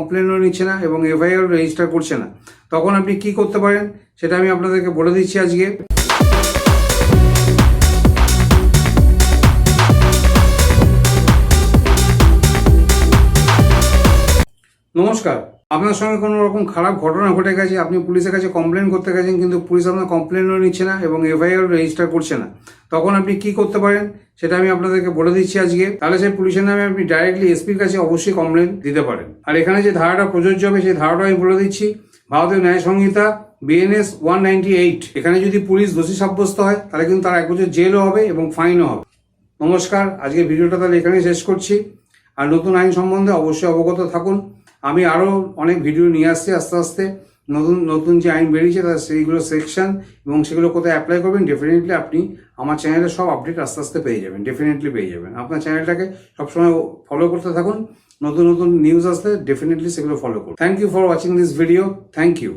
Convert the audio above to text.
কমপ্লেনও নিচ্ছে না এবং এফআইআর রেজিস্টার করছে না, তখন আপনি কি করতে পারেন সেটা আমি আপনাদেরকে বলে দিচ্ছি আজকে। নমস্কার, আপনার সঙ্গে কোনো রকম খারাপ ঘটনা ঘটে গেছে, আপনি পুলিশের কাছে কমপ্লেন করতে গেছেন কিন্তু পুলিশ আপনার কমপ্লেনও নিচ্ছে না এবং এফআইআর রেজিস্টার করছে না, তখন আপনি কি করতে পারেন সেটা আমি আপনাদেরকে বলে দিচ্ছি আজকে। তাহলে সেই পুলিশের নামে আপনি ডাইরেক্টলি এসপির কাছে অবশ্যই কমপ্লেন দিতে পারেন। আর এখানে যে ধারাটা প্রযোজ্য হবে সেই ধারাটা আমি বলে দিচ্ছি। ভারতীয় ন্যায় সংহিতা BNS 198, এখানে যদি পুলিশ দোষী সাব্যস্ত হয় তাহলে কিন্তু তার 1 বছর জেলও হবে এবং ফাইনও হবে। নমস্কার, আজকে ভিডিওটা তাহলে এখানেই শেষ করছি। আর নতুন আইন সম্বন্ধে অবশ্যই অবগত থাকুন। আমি আরও অনেক ভিডিও নিয়ে আসছি আস্তে আস্তে। নতুন যে আইন বেরিয়েছে তার সেইগুলো সেকশন এবং সেগুলো কোথায় অ্যাপ্লাই করবেন, ডেফিনেটলি আপনি আমার চ্যানেলে সব আপডেট আস্তে আস্তে পেয়ে যাবেন, ডেফিনেটলি পেয়ে যাবেন। আপনার চ্যানেলটাকে সবসময় ফলো করতে থাকুন, নতুন নিউজ আসলে ডেফিনেটলি সেগুলো ফলো করুন। Thank you for watching this video. Thank you.